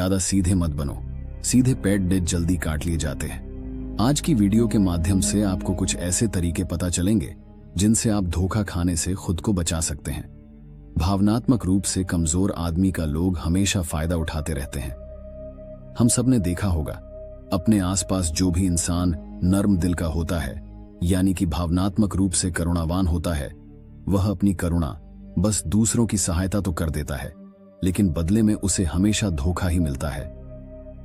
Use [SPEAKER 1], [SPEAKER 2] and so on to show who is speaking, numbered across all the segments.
[SPEAKER 1] ज्यादा सीधे मत बनो, सीधे पेट डेट जल्दी काट लिए जाते हैं। आज की वीडियो के माध्यम से आपको कुछ ऐसे तरीके पता चलेंगे जिनसे आप धोखा खाने से खुद को बचा सकते हैं। भावनात्मक रूप से कमजोर आदमी का लोग हमेशा फायदा उठाते रहते हैं। हम सबने देखा होगा, अपने आसपास जो भी इंसान नर्म दिल का होता है, यानी कि भावनात्मक रूप से करुणावान होता है, वह अपनी करुणा बस दूसरों की सहायता तो कर देता है, लेकिन बदले में उसे हमेशा धोखा ही मिलता है।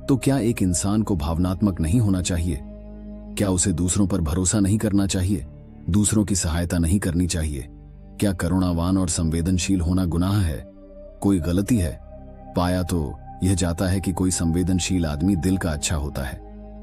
[SPEAKER 1] तो क्या एक इंसान को भावनात्मक नहीं होना चाहिए? क्या उसे दूसरों पर भरोसा नहीं करना चाहिए? दूसरों की सहायता नहीं करनी चाहिए? क्या करुणावान और संवेदनशील होना गुनाह है? कोई गलती है? पाया तो यह जाता है कि कोई संवेदनशील आदमी दिल का अच्छा होता है,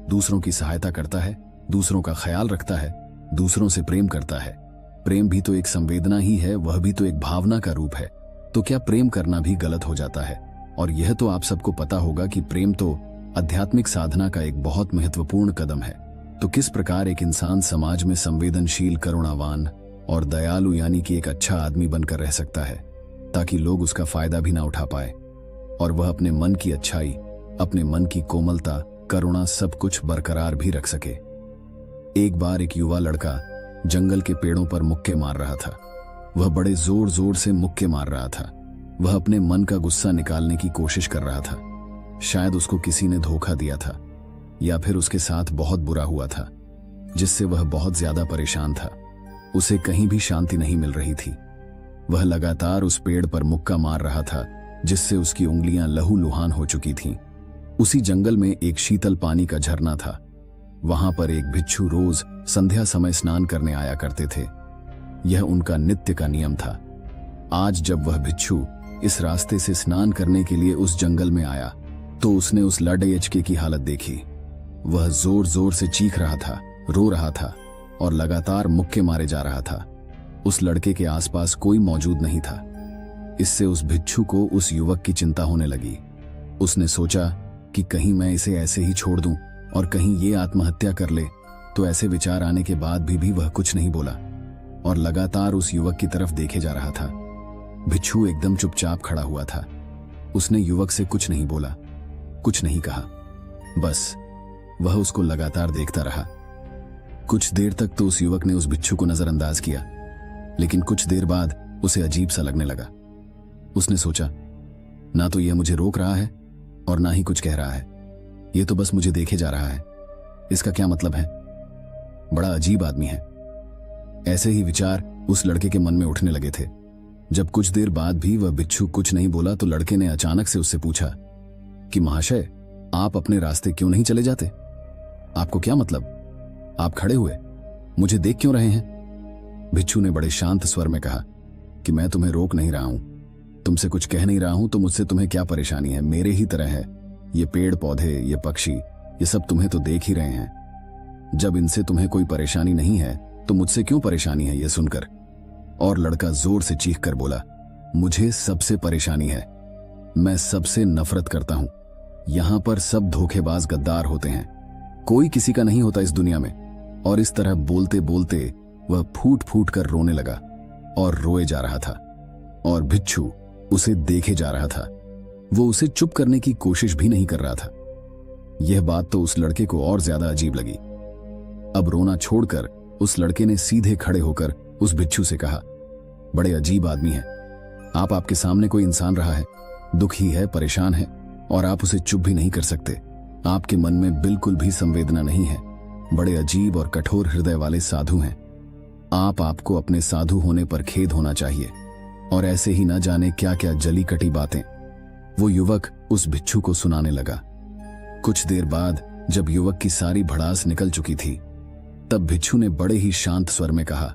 [SPEAKER 1] दूसरों की सहायता करता है, दूसरों का ख्याल रखता है, दूसरों से प्रेम करता है। प्रेम भी तो एक संवेदना ही है, वह भी तो एक भावना का रूप है। तो क्या प्रेम करना भी गलत हो जाता है? और यह तो आप सबको पता होगा कि प्रेम तो आध्यात्मिक साधना का एक बहुत महत्वपूर्ण कदम है। तो किस प्रकार एक इंसान समाज में संवेदनशील, करुणावान और दयालु यानी कि एक अच्छा आदमी बनकर रह सकता है, ताकि लोग उसका फायदा भी ना उठा पाए और वह अपने मन की अच्छाई, अपने मन की कोमलता, करुणा सब कुछ बरकरार भी रख सके। एक बार एक युवा लड़का जंगल के पेड़ों पर मुक्के मार रहा था। वह बड़े जोर जोर से मुक्के मार रहा था। वह अपने मन का गुस्सा निकालने की कोशिश कर रहा था। शायद उसको किसी ने धोखा दिया था, या फिर उसके साथ बहुत बुरा हुआ था, जिससे वह बहुत ज्यादा परेशान था। उसे कहीं भी शांति नहीं मिल रही थी। वह लगातार उस पेड़ पर मुक्का मार रहा था, जिससे उसकी उंगलियां लहूलुहान हो चुकी थीं। उसी जंगल में एक शीतल पानी का झरना था। वहां पर एक भिक्षु रोज संध्या समय स्नान करने आया करते थे। यह उनका नित्य का नियम था। आज जब वह भिक्षु इस रास्ते से स्नान करने के लिए उस जंगल में आया, तो उसने उस लड़के की हालत देखी। वह जोर जोर से चीख रहा था, रो रहा था और लगातार मुक्के मारे जा रहा था। उस लड़के के आसपास कोई मौजूद नहीं था। इससे उस भिक्षु को उस युवक की चिंता होने लगी। उसने सोचा कि कहीं मैं इसे ऐसे ही छोड़ दूं और कहीं ये आत्महत्या कर ले। तो ऐसे विचार आने के बाद भी वह कुछ नहीं बोला और लगातार उस युवक की तरफ देखे जा रहा था। भिक्षु एकदम चुपचाप खड़ा हुआ था। उसने युवक से कुछ नहीं बोला, कुछ नहीं कहा, बस वह उसको लगातार देखता रहा। कुछ देर तक तो उस युवक ने उस भिक्षु को नजरअंदाज किया, लेकिन कुछ देर बाद उसे अजीब सा लगने लगा। उसने सोचा, ना तो यह मुझे रोक रहा है और ना ही कुछ कह रहा है, यह तो बस मुझे देखे जा रहा है। इसका क्या मतलब है? बड़ा अजीब आदमी है। ऐसे ही विचार उस लड़के के मन में उठने लगे थे। जब कुछ देर बाद भी वह भिक्षु कुछ नहीं बोला, तो लड़के ने अचानक से उससे पूछा कि महाशय, आप अपने रास्ते क्यों नहीं चले जाते? आपको क्या मतलब? आप खड़े हुए मुझे देख क्यों रहे हैं? भिक्षु ने बड़े शांत स्वर में कहा कि मैं तुम्हें रोक नहीं रहा हूं, तुमसे कुछ कह नहीं रहा हूं, तो मुझसे तुम्हें क्या परेशानी है? मेरे ही तरह है। ये पेड़ पौधे, ये पक्षी, ये सब तुम्हें तो देख ही रहे हैं। जब इनसे तुम्हें कोई परेशानी नहीं है तो मुझसे क्यों परेशानी है? यह सुनकर और लड़का जोर से चीख कर बोला, मुझे सबसे परेशानी है। मैं सबसे नफरत करता हूं। यहां पर सब धोखेबाज गद्दार होते हैं, कोई किसी का नहीं होता इस दुनिया में। और इस तरह बोलते बोलते वह फूट फूट कर रोने लगा और रोए जा रहा था और भिक्षु उसे देखे जा रहा था। वो उसे चुप करने की कोशिश भी नहीं कर रहा था। यह बात तो उस लड़के को और ज्यादा अजीब लगी। अब रोना छोड़कर उस लड़के ने सीधे खड़े होकर उस भिक्षु से कहा, बड़े अजीब आदमी हैं आप। आपके सामने कोई इंसान रहा है, दुखी है, परेशान है, और आप उसे चुप भी नहीं कर सकते। आपके मन में बिल्कुल भी संवेदना नहीं है। बड़े अजीब और कठोर हृदय वाले साधु हैं आपको अपने साधु होने पर खेद होना चाहिए। और ऐसे ही न जाने क्या क्या जली कटी बातें वो युवक उस भिक्षु को सुनाने लगा। कुछ देर बाद जब युवक की सारी भड़ास निकल चुकी थी, तब भिक्षु ने बड़े ही शांत स्वर में कहा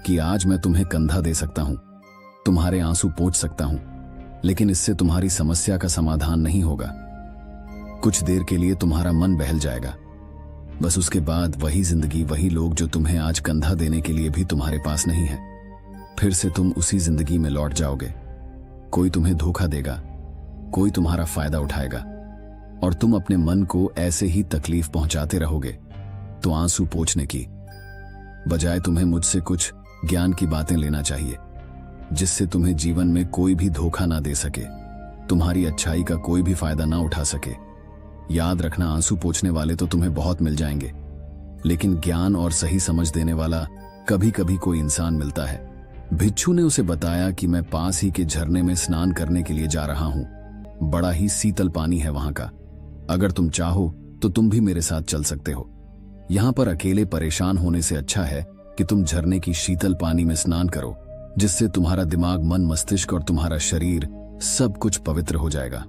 [SPEAKER 1] कि आज मैं तुम्हें कंधा दे सकता हूं, तुम्हारे आंसू पोंछ सकता हूं, लेकिन इससे तुम्हारी समस्या का समाधान नहीं होगा। कुछ देर के लिए तुम्हारा मन बहल जाएगा, बस उसके बाद वही जिंदगी, वही लोग जो तुम्हें आज कंधा देने के लिए भी तुम्हारे पास नहीं है। फिर से तुम उसी जिंदगी में लौट जाओगे। कोई तुम्हें धोखा देगा, कोई तुम्हारा फायदा उठाएगा और तुम अपने मन को ऐसे ही तकलीफ पहुंचाते रहोगे। तो आंसू पोंछने की बजाय तुम्हें मुझसे कुछ ज्ञान की बातें लेना चाहिए, जिससे तुम्हें जीवन में कोई भी धोखा ना दे सके। तुम्हारी अच्छाई का कोई भी फायदा ना उठा सके। याद रखना, आंसू पोंछने वाले तो तुम्हें बहुत मिल जाएंगे, लेकिन ज्ञान और सही समझ देने वाला कभी कभी कोई इंसान मिलता है। भिक्षु ने उसे बताया कि मैं पास ही के झरने में स्नान करने के लिए जा रहा हूं। बड़ा ही शीतल पानी है वहां का। अगर तुम चाहो तो तुम भी मेरे साथ चल सकते हो। यहां पर अकेले परेशान होने से अच्छा है कि तुम झरने की शीतल पानी में स्नान करो, जिससे तुम्हारा दिमाग, मन, मस्तिष्क और तुम्हारा शरीर सब कुछ पवित्र हो जाएगा।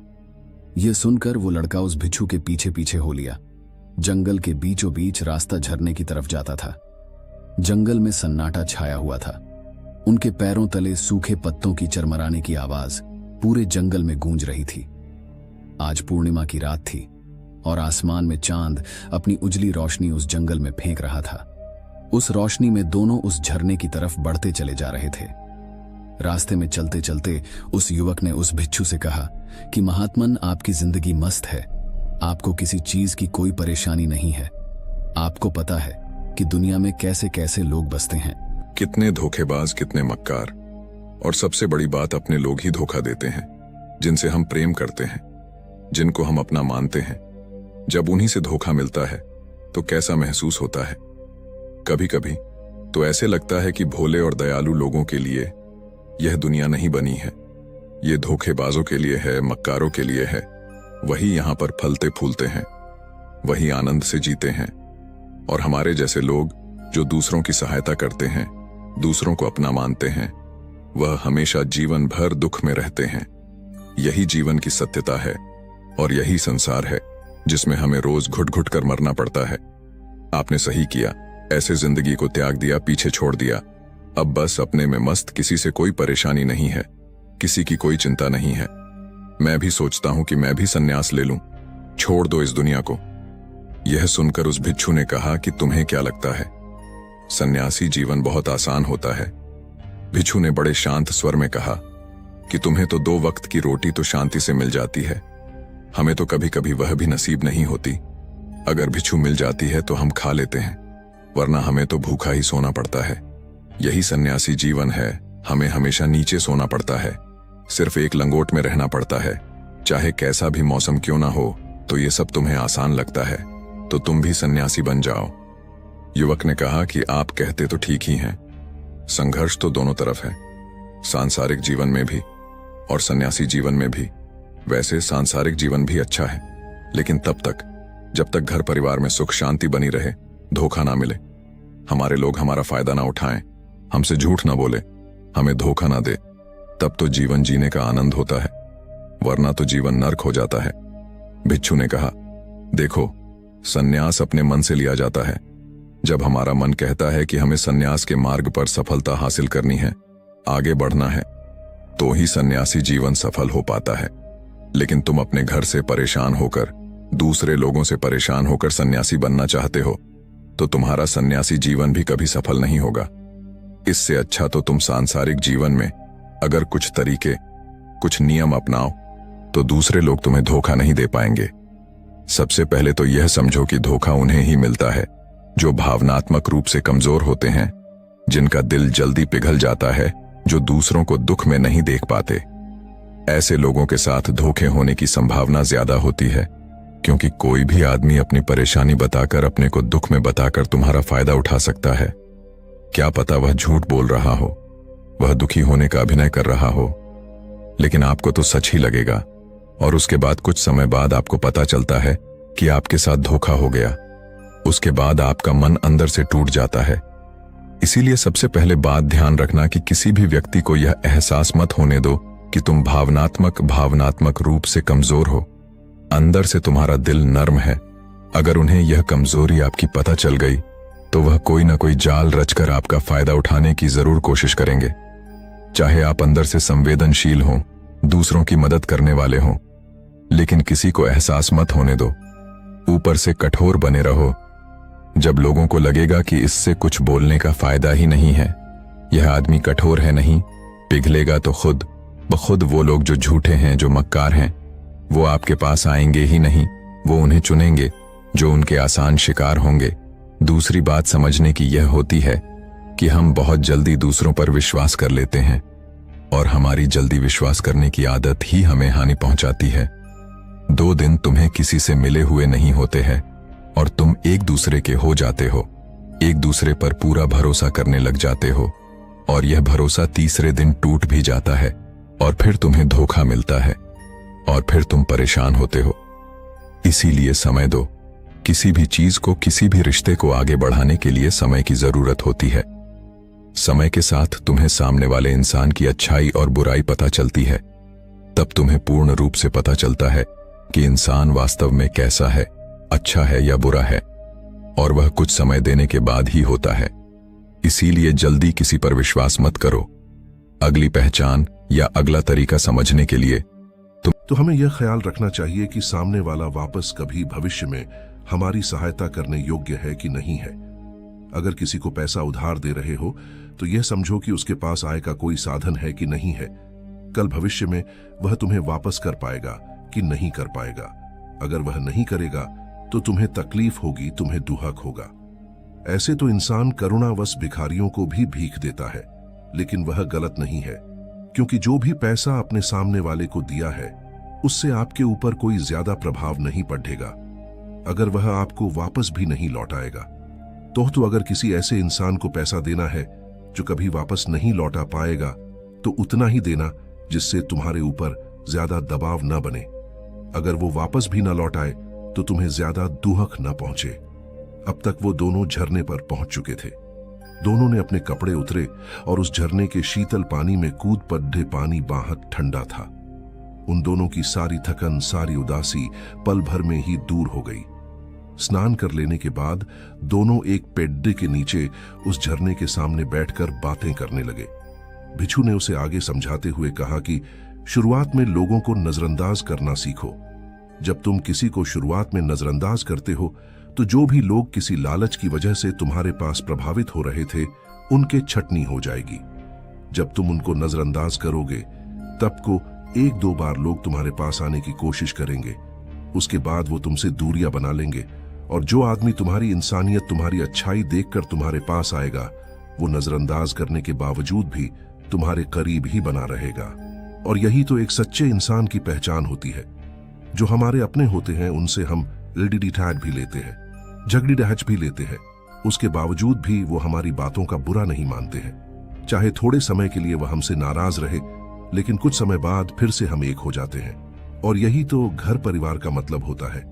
[SPEAKER 1] यह सुनकर वो लड़का उस भिक्षु के पीछे पीछे हो लिया। जंगल के बीचों बीच रास्ता झरने की तरफ जाता था। जंगल में सन्नाटा छाया हुआ था। उनके पैरों तले सूखे पत्तों की चरमराने की आवाज पूरे जंगल में गूंज रही थी। आज पूर्णिमा की रात थी और आसमान में चांद अपनी उजली रोशनी उस जंगल में फेंक रहा था। उस रोशनी में दोनों उस झरने की तरफ बढ़ते चले जा रहे थे। रास्ते में चलते चलते उस युवक ने उस भिक्षु से कहा कि महात्मन, आपकी जिंदगी मस्त है, आपको किसी चीज की कोई परेशानी नहीं है। आपको पता है कि दुनिया में कैसे कैसे लोग बसते हैं।
[SPEAKER 2] कितने धोखेबाज, कितने मक्कार, और सबसे बड़ी बात, अपने लोग ही धोखा देते हैं जिनसे हम प्रेम करते हैं, जिनको हम अपना मानते हैं। जब उन्हीं से धोखा मिलता है तो कैसा महसूस होता है। कभी कभी तो ऐसे लगता है कि भोले और दयालु लोगों के लिए यह दुनिया नहीं बनी है, ये धोखेबाजों के लिए है, मक्कारों के लिए है। वही यहां पर फलते फूलते हैं, वही आनंद से जीते हैं, और हमारे जैसे लोग जो दूसरों की सहायता करते हैं, दूसरों को अपना मानते हैं, वह हमेशा जीवन भर दुख में रहते हैं। यही जीवन की सत्यता है और यही संसार है जिसमें हमें रोज घुट घुट कर मरना पड़ता है। आपने सही किया, ऐसे जिंदगी को त्याग दिया, पीछे छोड़ दिया। अब बस अपने में मस्त, किसी से कोई परेशानी नहीं है, किसी की कोई चिंता नहीं है। मैं भी सोचता हूं कि मैं भी संन्यास ले लूं, छोड़ दो इस दुनिया को। यह सुनकर उस भिक्षु ने कहा कि तुम्हें क्या लगता है, सन्यासी जीवन बहुत आसान होता है? भिक्षु ने बड़े शांत स्वर में कहा कि तुम्हें तो 2 वक्त की रोटी तो शांति से मिल जाती है, हमें तो कभी कभी वह भी नसीब नहीं होती। अगर भिक्षु मिल जाती है तो हम खा लेते हैं, वरना हमें तो भूखा ही सोना पड़ता है। यही सन्यासी जीवन है, हमें हमेशा नीचे सोना पड़ता है, सिर्फ एक लंगोट में रहना पड़ता है। चाहे कैसा भी मौसम क्यों ना हो, तो ये सब तुम्हें आसान लगता है, तो तुम भी सन्यासी बन जाओ। युवक ने कहा कि आप कहते तो ठीक ही हैं, संघर्ष तो दोनों तरफ है, सांसारिक जीवन में भी और सन्यासी जीवन में भी। वैसे सांसारिक जीवन भी अच्छा है, लेकिन तब तक जब तक घर परिवार में सुख शांति बनी रहे, धोखा ना मिले, हमारे लोग हमारा फायदा ना उठाएं, हमसे झूठ ना बोले, हमें धोखा ना दे, तब तो जीवन जीने का आनंद होता है, वरना तो जीवन नर्क हो जाता है। भिक्षु ने कहा, देखो, सन्यास अपने मन से लिया जाता है। जब हमारा मन कहता है कि हमें सन्यास के मार्ग पर सफलता हासिल करनी है, आगे बढ़ना है, तो ही सन्यासी जीवन सफल हो पाता है। लेकिन तुम अपने घर से परेशान होकर, दूसरे लोगों से परेशान होकर सन्यासी बनना चाहते हो, तो तुम्हारा सन्यासी जीवन भी कभी सफल नहीं होगा। इससे अच्छा तो तुम सांसारिक जीवन में अगर कुछ तरीके, कुछ नियम अपनाओ, तो दूसरे लोग तुम्हें धोखा नहीं दे पाएंगे। सबसे पहले तो यह समझो कि धोखा उन्हें ही मिलता है जो भावनात्मक रूप से कमजोर होते हैं, जिनका दिल जल्दी पिघल जाता है, जो दूसरों को दुख में नहीं देख पाते। ऐसे लोगों के साथ धोखे होने की संभावना ज्यादा होती है, क्योंकि कोई भी आदमी अपनी परेशानी बताकर, अपने को दुख में बताकर तुम्हारा फायदा उठा सकता है। क्या पता वह झूठ बोल रहा हो, वह दुखी होने का अभिनय कर रहा हो, लेकिन आपको तो सच ही लगेगा, और उसके बाद कुछ समय बाद आपको पता चलता है कि आपके साथ धोखा हो गया। उसके बाद आपका मन अंदर से टूट जाता है। इसीलिए सबसे पहले बात ध्यान रखना कि किसी भी व्यक्ति को यह एहसास मत होने दो कि तुम भावनात्मक रूप से कमजोर हो। अंदर से तुम्हारा दिल नर्म है। अगर उन्हें यह कमजोरी आपकी पता चल गई, तो वह कोई ना कोई जाल रचकर आपका फायदा उठाने की जरूर कोशिश करेंगे। चाहे आप अंदर से संवेदनशील हों, दूसरों की मदद करने वाले हों, लेकिन किसी को एहसास मत होने दो। ऊपर से कठोर बने रहो। जब लोगों को लगेगा कि इससे कुछ बोलने का फायदा ही नहीं है, यह आदमी कठोर है नहीं, पिघलेगा, तो खुद ब खुद वो लोग जो झूठे हैं, जो मक्कार हैं, वो आपके पास आएंगे ही नहीं। वो उन्हें चुनेंगे जो उनके आसान शिकार होंगे। दूसरी बात समझने की यह होती है कि हम बहुत जल्दी दूसरों पर विश्वास कर लेते हैं। और हमारी जल्दी विश्वास करने की आदत ही हमें हानि पहुंचाती है। 2 दिन तुम्हें किसी से मिले हुए नहीं होते हैं और तुम एक दूसरे के हो जाते हो, एक दूसरे पर पूरा भरोसा करने लग जाते हो और यह भरोसा तीसरे दिन टूट भी जाता है और फिर तुम्हें धोखा मिलता है और फिर तुम परेशान होते हो। इसीलिए समय दो। किसी भी चीज को, किसी भी रिश्ते को आगे बढ़ाने के लिए समय की जरूरत होती है। समय के साथ तुम्हें सामने वाले इंसान की अच्छाई और बुराई पता चलती है। तब तुम्हें पूर्ण रूप से पता चलता है कि इंसान वास्तव में कैसा है, अच्छा है या बुरा है, और वह कुछ समय देने के बाद ही होता है। इसीलिए जल्दी किसी पर विश्वास मत करो। अगली पहचान या अगला तरीका समझने के लिए
[SPEAKER 3] तो हमें यह ख्याल रखना चाहिए कि सामने वाला वापस कभी भविष्य में हमारी सहायता करने योग्य है कि नहीं है। अगर किसी को पैसा उधार दे रहे हो तो यह समझो कि उसके पास आय का कोई साधन है कि नहीं है। कल भविष्य में वह तुम्हें वापस कर पाएगा कि नहीं कर पाएगा। अगर वह नहीं करेगा तो तुम्हें तकलीफ होगी, तुम्हें दुहक होगा। ऐसे तो इंसान करुणावश भिखारियों को भी भीख देता है, लेकिन वह गलत नहीं है, क्योंकि जो भी पैसा अपने सामने वाले को दिया है उससे आपके ऊपर कोई ज्यादा प्रभाव नहीं पड़ेगा अगर वह आपको वापस भी नहीं लौटाएगा। तो अगर किसी ऐसे इंसान को पैसा देना है जो कभी वापस नहीं लौटा पाएगा तो उतना ही देना जिससे तुम्हारे ऊपर ज्यादा दबाव न बने। अगर वो वापस भी न लौटाए तो तुम्हें ज्यादा दुहक न पहुंचे। अब तक वो दोनों झरने पर पहुंच चुके थे। दोनों ने अपने कपड़े उतरे और उस झरने के शीतल पानी में कूद पड़े। पानी बाहर ठंडा था। उन दोनों की सारी थकन, सारी उदासी पल भर में ही दूर हो गई। स्नान कर लेने के बाद दोनों एक पेड़ के नीचे उस झरने के सामने बैठकर बातें करने लगे। भिक्षु ने उसे आगे समझाते हुए कहा कि शुरुआत में लोगों को नजरअंदाज करना सीखो। जब तुम किसी को शुरुआत में नजरअंदाज करते हो तो जो भी लोग किसी लालच की वजह से तुम्हारे पास प्रभावित हो रहे थे उनके छटनी हो जाएगी। जब तुम उनको नजरअंदाज करोगे तब को 1-2 बार लोग तुम्हारे पास आने की कोशिश करेंगे। उसके बाद वो तुमसे दूरियां बना लेंगे और जो आदमी तुम्हारी इंसानियत, तुम्हारी अच्छाई देखकर तुम्हारे पास आएगा वो नजरअंदाज करने के बावजूद भी तुम्हारे करीब ही बना रहेगा। और यही तो एक सच्चे इंसान की पहचान होती है। जो हमारे अपने होते हैं उनसे हम डिटैच भी लेते हैं, झगड़ी डहच भी लेते हैं, उसके बावजूद भी वो हमारी बातों का बुरा नहीं मानते हैं। चाहे थोड़े समय के लिए वह हमसे नाराज रहे, लेकिन कुछ समय बाद फिर से हम एक हो जाते हैं। और यही तो घर परिवार का मतलब होता है,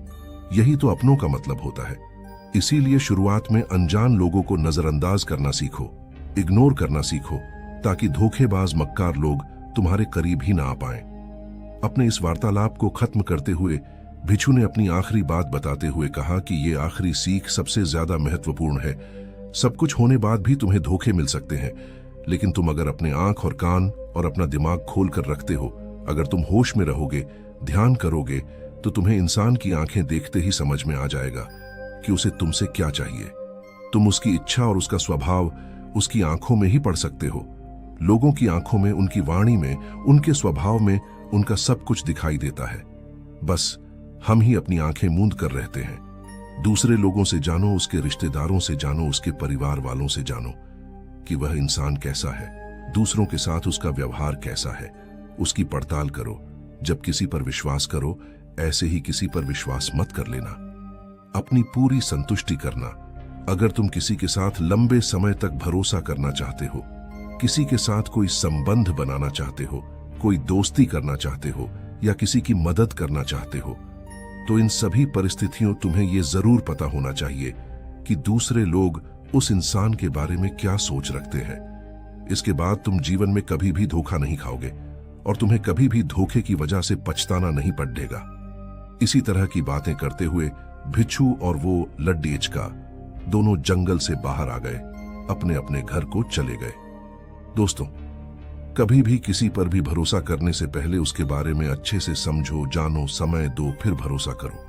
[SPEAKER 3] यही तो अपनों का मतलब होता है। इसीलिए शुरुआत में अनजान लोगों को नजरअंदाज करना सीखो, इग्नोर करना सीखो, ताकि धोखेबाज मक्कार लोग तुम्हारे करीब ही ना आ पाएं। अपने इस वार्तालाप को खत्म करते हुए भिक्षु ने अपनी आखिरी बात बताते हुए कहा कि ये आखिरी सीख सबसे ज्यादा महत्वपूर्ण है। सब कुछ होने बाद भी तुम्हें धोखे मिल सकते हैं, लेकिन तुम अगर अपने आंख और कान और अपना दिमाग खोल कर रखते हो, अगर तुम होश में रहोगे, ध्यान करोगे, तो तुम्हें इंसान की आंखें देखते ही समझ में आ जाएगा कि उसे तुमसे क्या चाहिए। तुम उसकी इच्छा और उसका स्वभाव उसकी आंखों में ही पढ़ सकते हो। लोगों की आंखों में, उनकी वाणी में, उनके स्वभाव में उनका सब कुछ दिखाई देता है। बस हम ही अपनी आंखें मूंद कर रहते हैं। दूसरे लोगों से जानो, उसके रिश्तेदारों से जानो, उसके परिवार वालों से जानो कि वह इंसान कैसा है, दूसरों के साथ उसका व्यवहार कैसा है, उसकी पड़ताल करो। जब किसी पर विश्वास करो, ऐसे ही किसी पर विश्वास मत कर लेना। अपनी पूरी संतुष्टि करना। अगर तुम किसी के साथ लंबे समय तक भरोसा करना चाहते हो, किसी के साथ कोई संबंध बनाना चाहते हो, कोई दोस्ती करना चाहते हो या किसी की मदद करना चाहते हो, तो इन सभी परिस्थितियों तुम्हें यह जरूर पता होना चाहिए कि दूसरे लोग उस इंसान के बारे में क्या सोच रखते हैं। इसके बाद तुम जीवन में कभी भी धोखा नहीं खाओगे और तुम्हें कभी भी धोखे की वजह से पछताना नहीं पड़ेगा। इसी तरह की बातें करते हुए भिक्षु और वो लड्डेचका दोनों जंगल से बाहर आ गए, अपने अपने घर को चले गए। दोस्तों, कभी भी किसी पर भी भरोसा करने से पहले उसके बारे में अच्छे से समझो, जानो, समय दो, फिर भरोसा करो।